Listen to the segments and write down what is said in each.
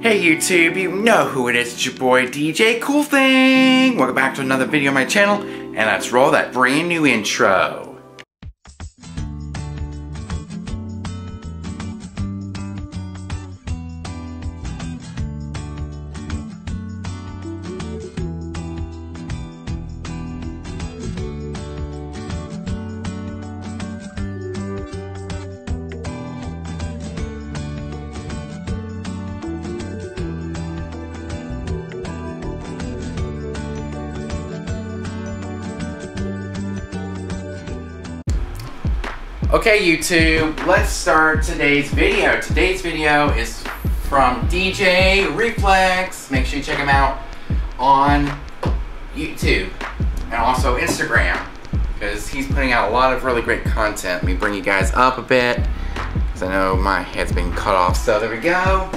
Hey YouTube, you know who it is, it's your boy DJ Cool Thing! Welcome back to another video on my channel, and let's roll that brand new intro. Okay YouTube, let's start today's video. Today's video is from DJ Reflex. Make sure you check him out on YouTube and also Instagram because he's putting out a lot of really great content. Let me bring you guys up a bit because I know my head's been cut off. So there we go.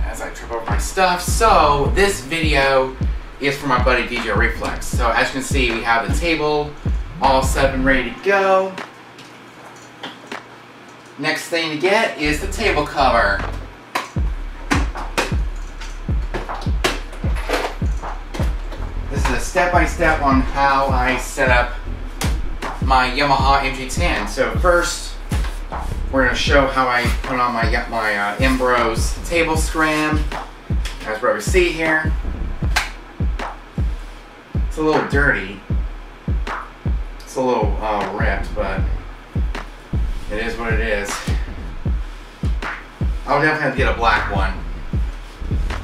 As I trip over my stuff. So this video is for my buddy DJ Reflex. So as you can see, we have the table all set up and ready to go. Next thing to get is the table cover. This is a step-by-step on how I set up my Yamaha MG10. So first, we're going to show how I put on my Embros table scrim. As we see here, it's a little dirty. It's a little ripped, but it is what it is. I'll definitely have to get a black one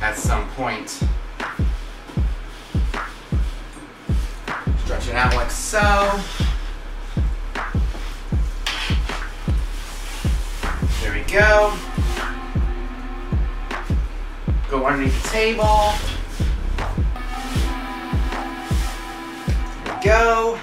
at some point. Stretch it out like so. There we go. Go underneath the table. There we go.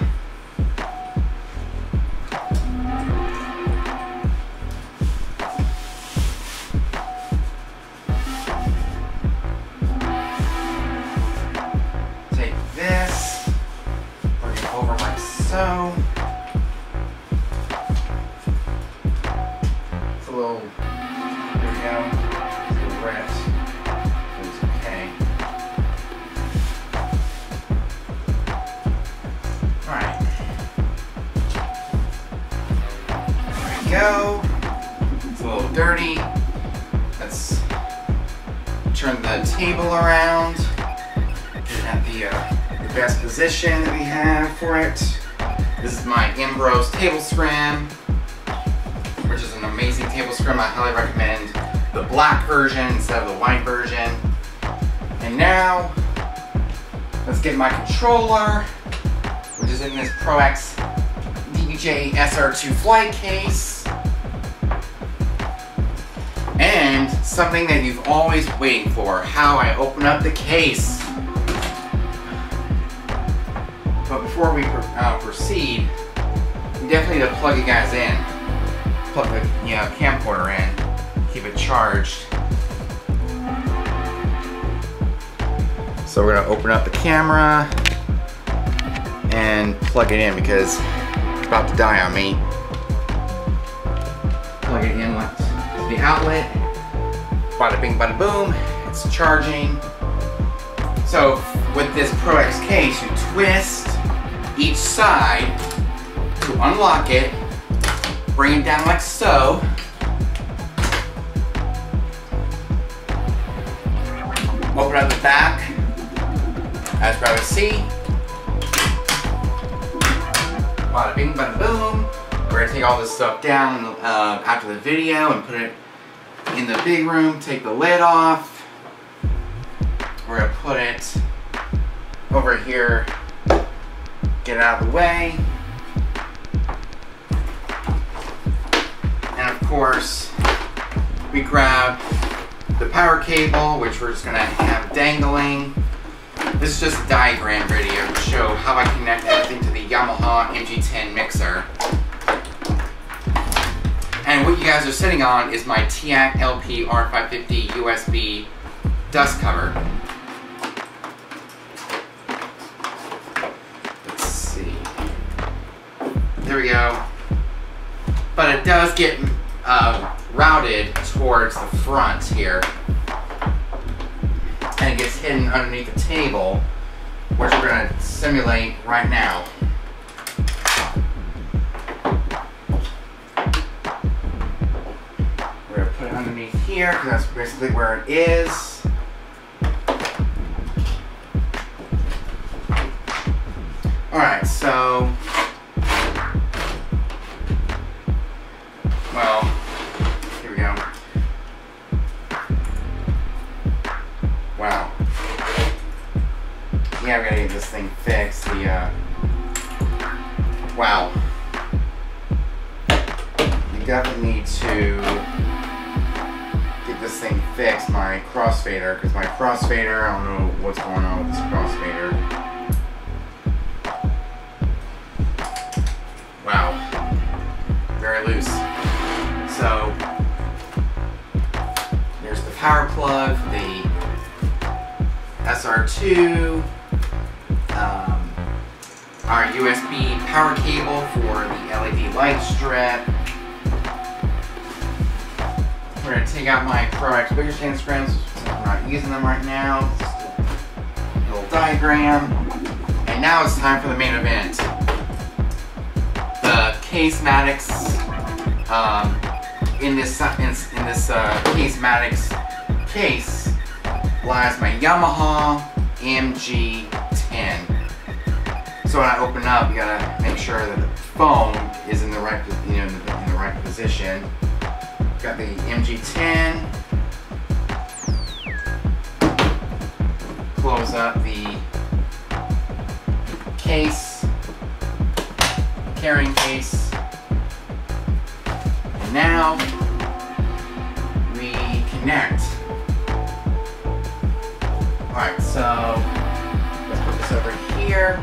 So, it's a little, there we go, it's a little ripped, it's okay. Alright, there we go, it's a little dirty. Let's turn the table around, get it at the best position that we have for it. This is my Embros table scrim, which is an amazing table scrim. I highly recommend the black version instead of the white version. And now, let's get my controller, which is in this Pro X DJ SR2 flight case. And something that you've always waiting for, how I open up the case. But before we proceed, we definitely need to plug you guys in. Plug the camcorder in, keep it charged. So we're gonna open up the camera and plug it in because it's about to die on me. Plug it in like the outlet. Bada bing, bada boom. It's charging. So with this Pro X case, you twist each side to unlock it, bring it down like so. Open up the back, as you probably see. Bada bing, bada boom. We're gonna take all this stuff down after the video and put it in the big room, take the lid off. We're gonna put it over here, get it out of the way. And of course, we grab the power cable, which we're just gonna have dangling. This is just a diagram video to show how I connect everything to the Yamaha MG10 mixer. And what you guys are sitting on is my TAC LP R550 USB dust cover. Let's see. There we go. But it does get routed towards the front here. And it gets hidden underneath the table, which we're going to simulate right now. We're going to put it underneath here, because that's basically where it is. Alright, so... well, here we go. Wow. Yeah, we gotta get this thing fixed. Wow. You definitely need to get this thing fixed, my crossfader, because my crossfader, I don't know what's going on with this crossfader. Wow. Very loose. So, there's the power plug, the SR2, our USB power cable for the LED light strip. We're going to take out my Pro X bigger stand screws. I'm not using them right now. Just a little diagram. And now it's time for the main event. The Case-Matics. In this Case-Matics case lies my Yamaha MG10. So when I open up, you gotta make sure that the foam is in the right, in the right position. Got the MG10. Close up the case, carrying case. And now we connect. Alright, so let's put this over here.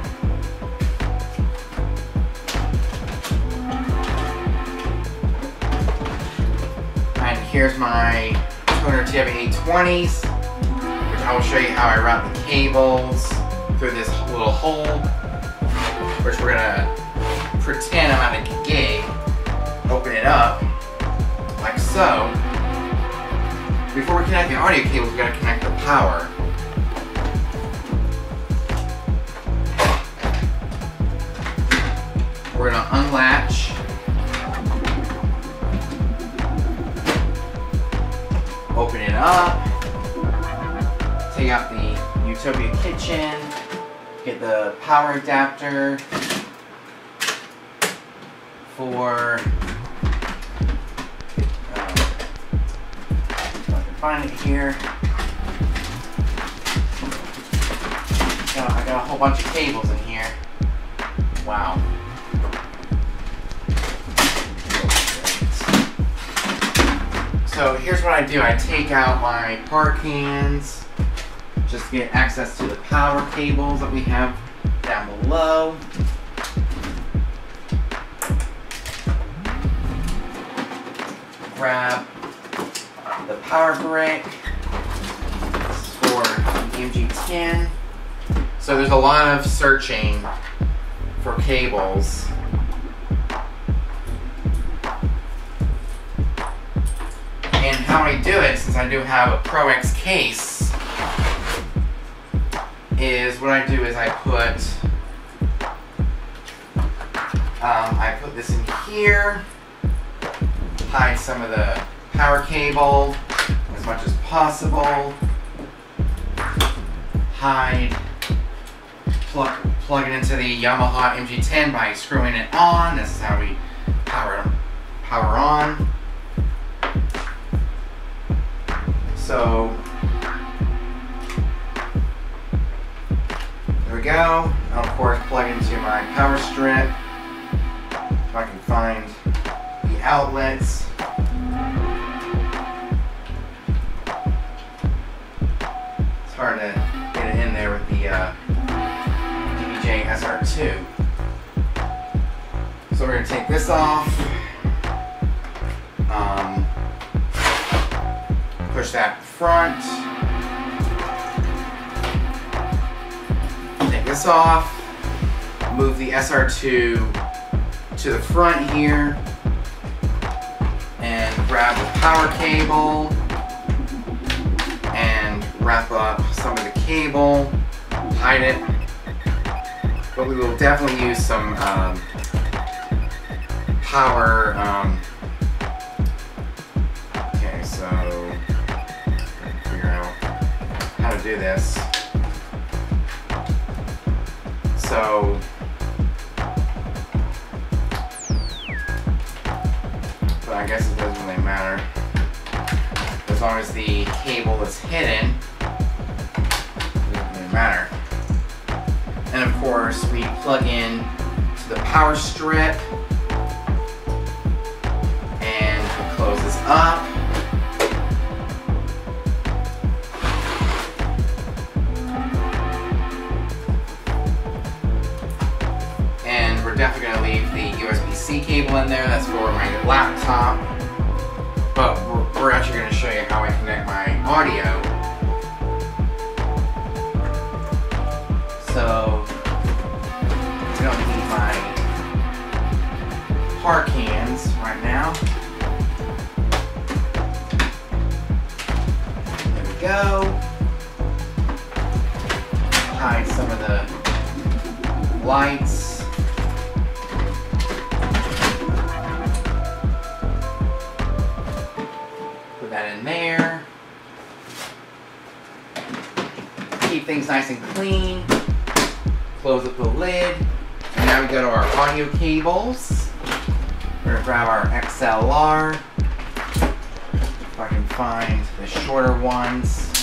And here's my 200 TFA 820s, which I will show you how I route the cables through this little hole, which we're gonna pretend I'm at a gig. Open it up, like so. Before we connect the audio cables, we gotta connect the power. We're gonna unlatch. Open it up. Take out the Utopia kitchen. Get the power adapter for if I can find it here. I got a whole bunch of cables in here. Wow. So here's what I do. I take out my power cans just to get access to the power cables that we have down below. Grab the power brick. This is for the MG10. So there's a lot of searching for cables. And how I do it, since I do have a Pro X case, is what I do is I put this in here, hide some of the power cable as much as possible, plug it into the Yamaha MG10 by screwing it on. This is how we power on. So there we go. I'll of course plug into my power strip if I can find the outlets. It's hard to get it in there with the DBJ SR2. So we're going to take this off. Push that front. Take this off. Move the SR2 to the front here. And grab the power cable and wrap up some of the cable, hide it. But we will definitely use some power. Okay, so figure out how to do this. So but I guess it doesn't really matter. As long as the cable is hidden, it doesn't really matter. And of course, we plug in to the power strip and we close this up. And we're definitely going to leave the USB-C cable in there. That's for my laptop. But we're actually going to show you how I connect my audio. So, I don't need my park hands right now. There we go. Hide some of the lights. Put that in there. Keep things nice and clean. Close up the lid. And now we go to our audio cables. We're going to grab our XLR. If I can find the shorter ones.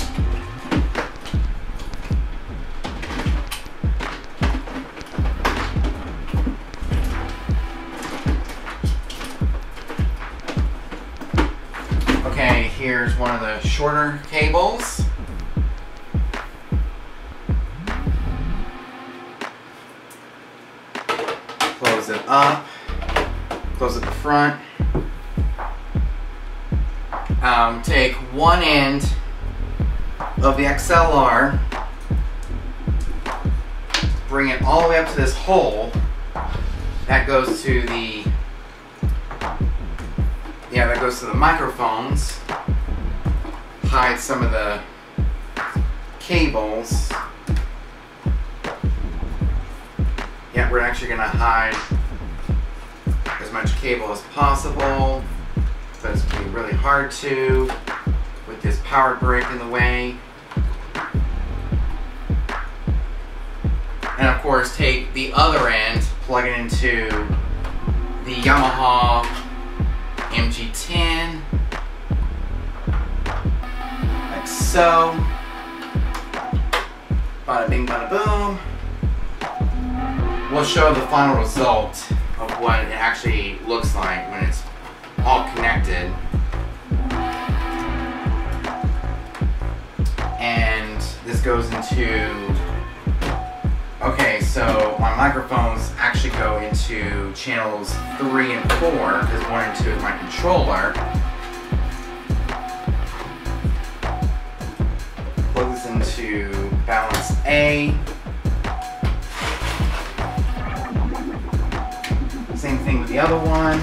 Okay, here's one of the shorter cables. Close it up, close at the front. Take one end of the XLR, bring it all the way up to this hole. That goes to the, that goes to the microphones. Hide some of the cables. Yeah, we're actually going to hide as much cable as possible, but it's going to be really hard to with this power brick in the way. And of course, take the other end, plug it into the Yamaha MG10, like so. Bada bing, bada boom. We'll show the final result of what it actually looks like when it's all connected. And this goes into, okay, so my microphones actually go into channels 3 and 4, because 1 and 2 is my controller. Plug this into balance A. Same thing with the other one.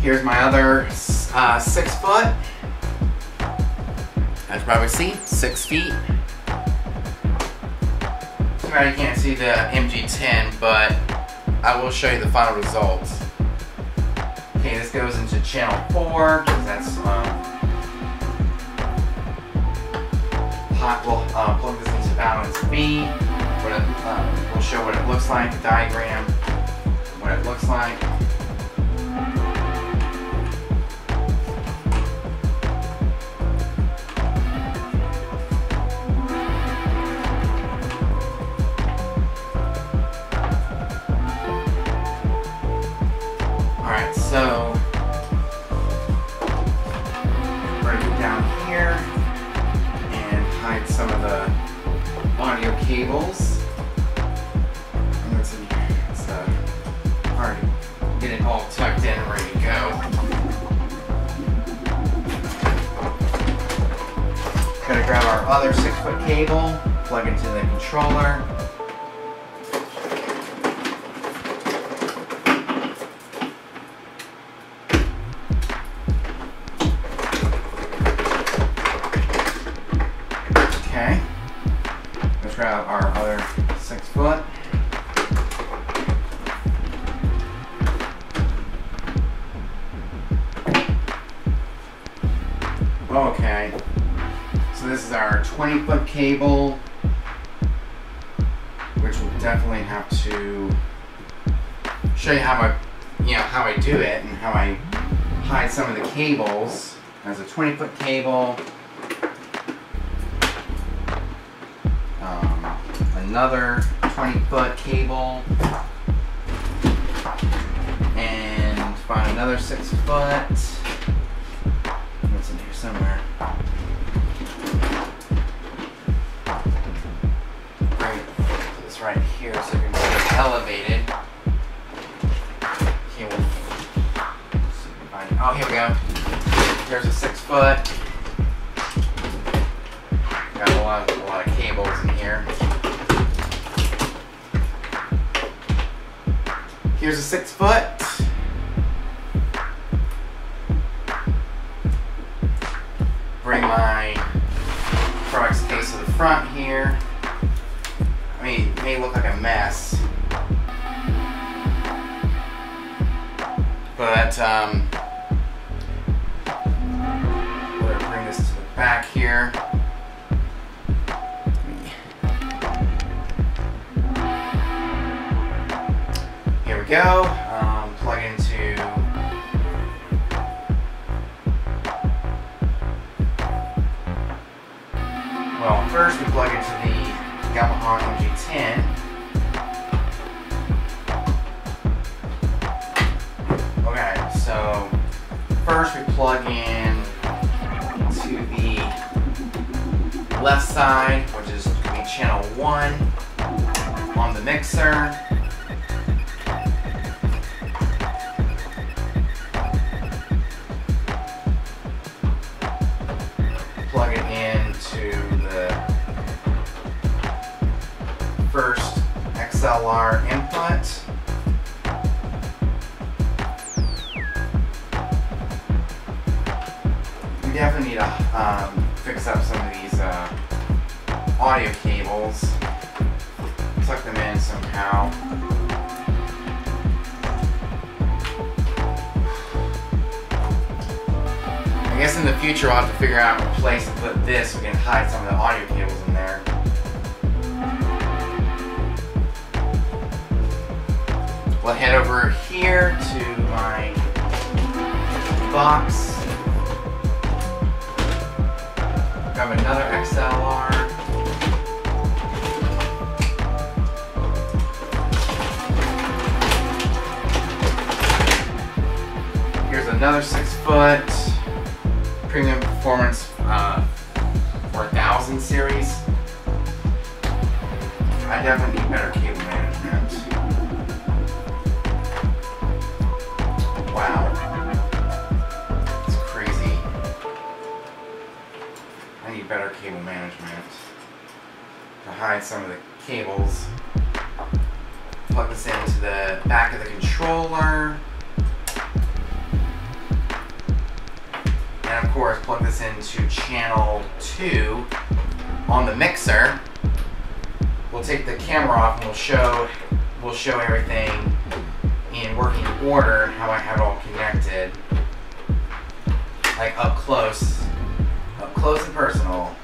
Here's my other 6 foot. As you probably see, 6 feet. Too bad you can't see the MG10, but I will show you the final results. Okay, this goes into channel 4, because that's we'll plug this into balance B. We'll show what it looks like, the diagram, what it looks like. Alright, so we're going to get down here and hide some of the audio cables. And it's hard to Gonna grab our other 6-foot cable, plug into the controller. Okay. Let's grab our other 6-foot. Okay, so this is our 20-foot cable, which we'll definitely have to show you how I do it and how I hide some of the cables. There's a 20-foot cable, another 20-foot cable, and find another 6-foot. What's in here somewhere? Right, this right here, so you can see it's elevated. Okay, we'll see if we can find it. Oh, here we go. Here's a 6-foot. Got a lot of cables in here. Here's a 6-foot. Bring my products case to the front here. I mean, it may look like a mess, but we're going to bring this to the back here. Here we go. Plug into well, first we plug into the Yamaha MG10. Okay, so first we plug in to the left side, which is going to be channel 1 on the mixer. Plug it into the first XLR input. We definitely need to fix up some of these audio cables. Tuck them in somehow. I guess in the future I'll have to figure out a place to put this so we can hide some of the audio cables in there. We'll head over here to my box. Grab another XLR. Here's another 6-foot. Premium Performance 4000 series. I definitely need better cable management. Wow. It's crazy. I need better cable management to hide some of the cables. Plug this into the back of the controller. And of course, plug this into channel 2 on the mixer. We'll take the camera off and we'll show everything in working order, how I have it all connected, like up close and personal.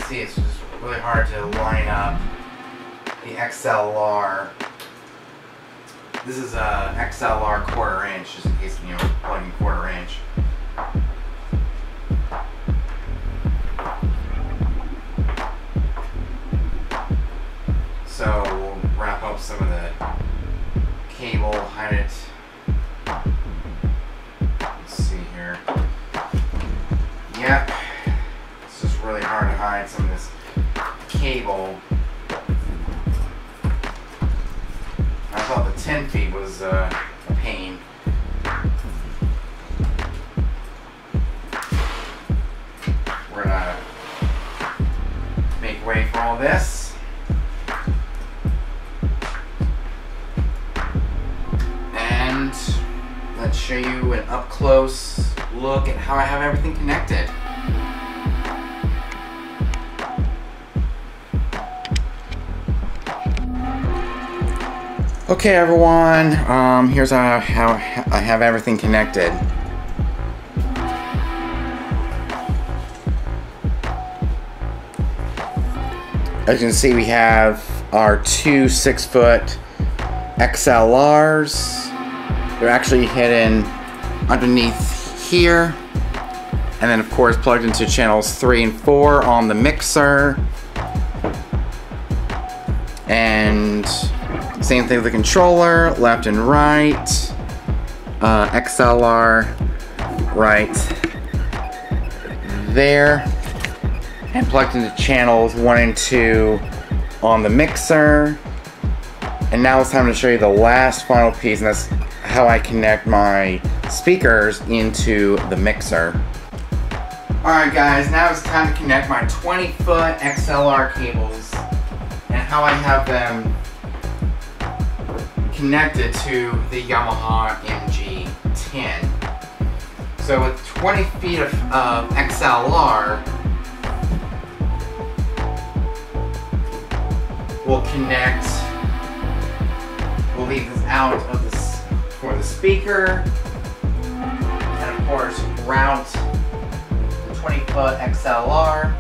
See, it's just really hard to line up the XLR. This is a XLR 1/4 inch, just in case plugging 1/4 inch. So we'll wrap up some of the cable, hide it. Let's see here. Yep, it's just really hard to hide some of this cable. I thought the 10 feet was a pain. this. And let's show you an up-close look at how I have everything connected. Okay everyone, here's how I have everything connected. As you can see, we have our two 6-foot XLRs. They're actually hidden underneath here. And then of course plugged into channels 3 and 4 on the mixer. And same thing with the controller, left and right. XLR right there. And plugged into channels 1 and 2 on the mixer. And now it's time to show you the last final piece, and that's how I connect my speakers into the mixer. Alright guys, now it's time to connect my 20-foot XLR cables and how I have them connected to the Yamaha MG10. So with 20 feet of XLR, we'll leave this out of this for the speaker, and of course route the 20-foot XLR.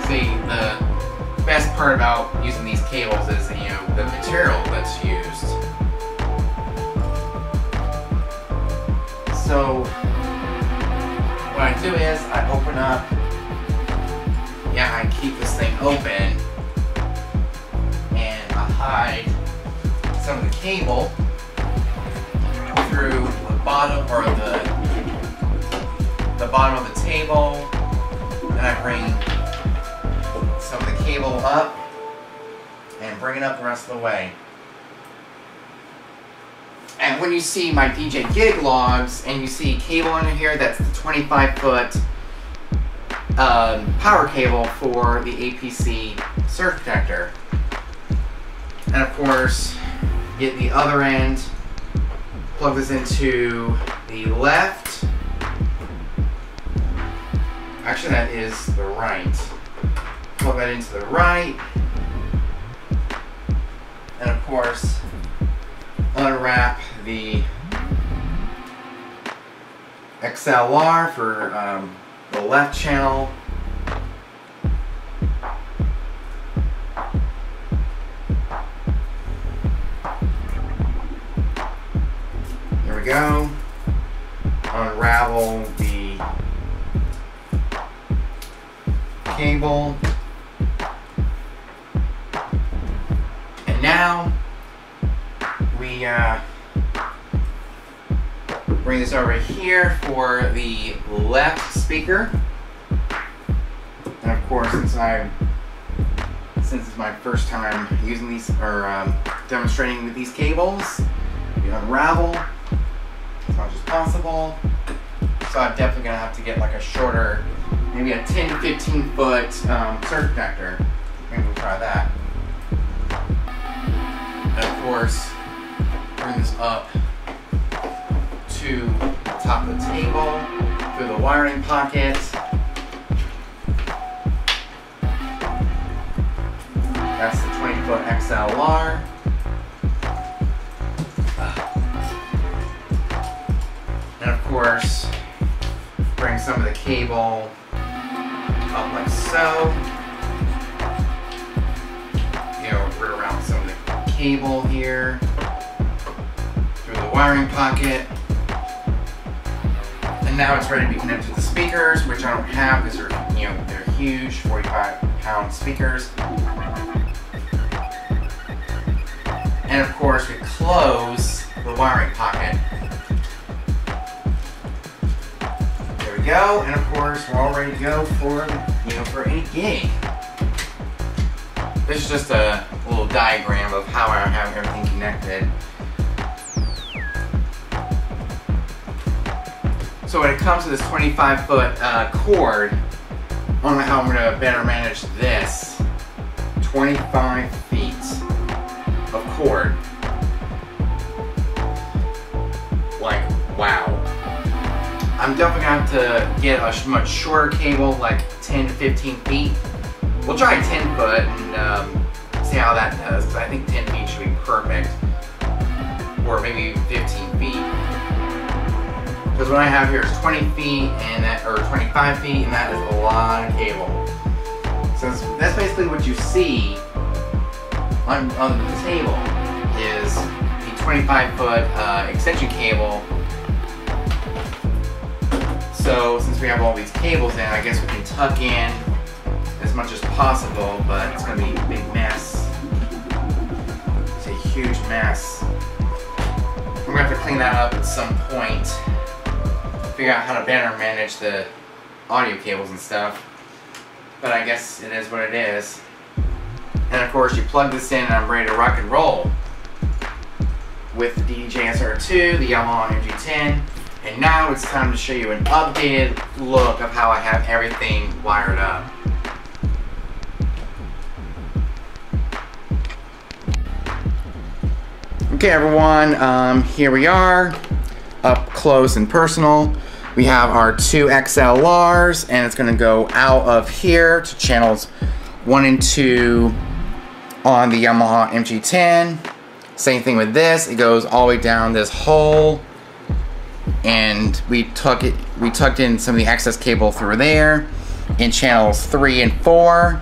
See, the best part about using these cables is, you know, the material that's used. So what I do is I open up. Yeah, I keep this thing open and I hide some of the cable through the bottom or the bottom of the table, and I bring some of the cable up and bring it up the rest of the way. And when you see my DJ gig logs and you see cable under here, that's the 25-foot power cable for the APC surge protector. And of course, get the other end, plug this into the left. Actually, that is the right. Plug that into the right. And of course, unwrap the XLR for the left channel. There we go. Unravel the cable. And now we bring this over here for the left speaker. And of course, since it's my first time using these or demonstrating with these cables, we unravel as much as possible. So I'm definitely gonna have to get like a shorter, maybe a 10 to 15 foot surge protector. Maybe we'll try that. And of course, bring this up to the top of the table, through the wiring pocket. That's the 20-foot XLR. And of course, bring some of the cable up like so. You know, root around some of the cable here, through the wiring pocket. And now it's ready to be connected to the speakers, which I don't have because they're huge, 45-pound speakers. And of course, we close the wiring pocket. There we go. And of course, we're all ready to go for any gig. This is just a little diagram of how I have everything connected. So when it comes to this 25-foot cord, on how I'm gonna better manage this 25 feet of cord. Like, wow. I'm definitely gonna have to get a much shorter cable, like 10 to 15 feet. We'll try 10 foot and see how that does, because I think 10 feet should be perfect. Or maybe 15 feet. Because what I have here is 20 feet and that, or 25 feet, and that is a lot of cable. So that's basically what you see on the table is the 25-foot extension cable. So since we have all these cables in, I guess we can tuck in as much as possible, but it's going to be a big mess. It's a huge mess. I'm going to have to clean that up at some point. Figure out how to better manage the audio cables and stuff. But I guess it is what it is. And of course you plug this in and I'm ready to rock and roll with the DJSR2, the Yamaha MG10. And now it's time to show you an updated look of how I have everything wired up. Okay everyone, here we are, up close and personal. We have our two XLRs, and it's going to go out of here to channels 1 and 2 on the Yamaha MG10. Same thing with this, it goes all the way down this hole, and we tucked in some of the excess cable through there in channels 3 and 4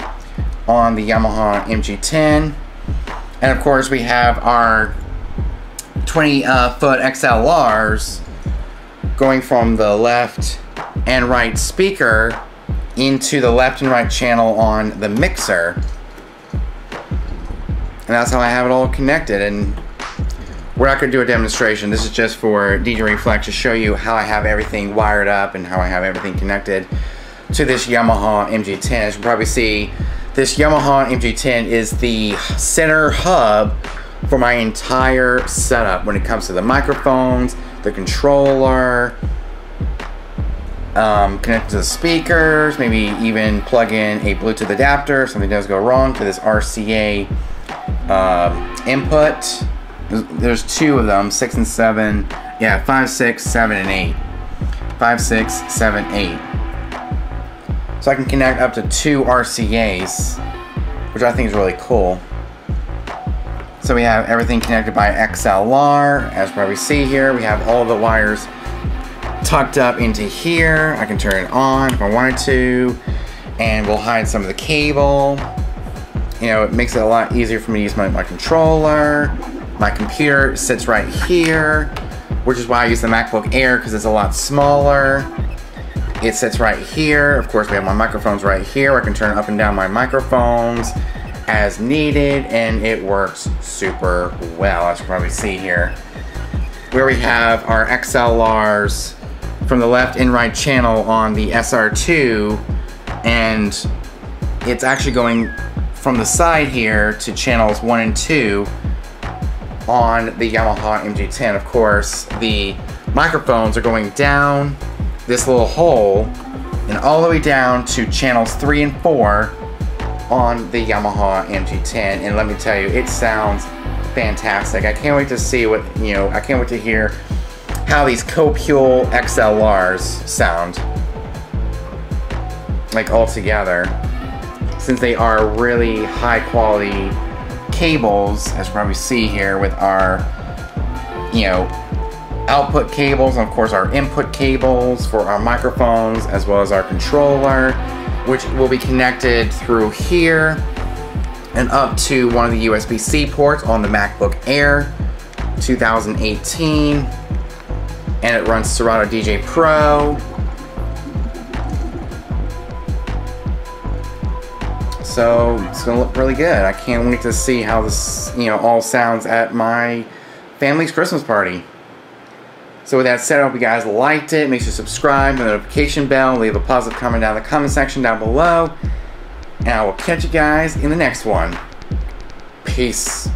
on the Yamaha MG10. And of course we have our 20-foot XLRs going from the left and right speaker into the left and right channel on the mixer. And that's how I have it all connected. And we're not going to do a demonstration. This is just for DJ Reflex to show you how I have everything wired up and how I have everything connected to this Yamaha MG10. As you can probably see, this Yamaha MG10 is the center hub for my entire setup when it comes to the microphones, the controller, connect to the speakers, maybe even plug in a Bluetooth adapter if something does go wrong to this RCA input. There's two of them, 6 and 7, yeah, 5, 6, 7, and 8. 5, 6, 7, 8. So I can connect up to 2 RCAs, which I think is really cool. So we have everything connected by XLR. As probably see here, we have all the wires tucked up into here. I can turn it on if I wanted to, and we'll hide some of the cable. You know, it makes it a lot easier for me to use my controller. My computer sits right here, which is why I use the MacBook Air, because it's a lot smaller. It sits right here. Of course, we have my microphones right here. I can turn up and down my microphones as needed, and it works super well, as you can probably see here. Where we have our XLRs from the left and right channel on the SR2, and it's actually going from the side here to channels 1 and 2 on the Yamaha MG10. Of course, the microphones are going down this little hole and all the way down to channels 3 and 4 on the Yamaha MG10, and let me tell you, it sounds fantastic. I can't wait to see what, you know, I can't wait to hear how these Copule XLRs sound, like all together, since they are really high quality cables, as you probably see here with our, you know, output cables, and of course our input cables for our microphones, as well as our controller, which will be connected through here and up to one of the USB-C ports on the MacBook Air 2018, and it runs Serato DJ Pro. So it's gonna look really good. I can't wait to see how this, you know, all sounds at my family's Christmas party. So with that said, I hope you guys liked it. Make sure to subscribe, hit the notification bell, leave a positive comment down in the comment section down below. And I will catch you guys in the next one. Peace.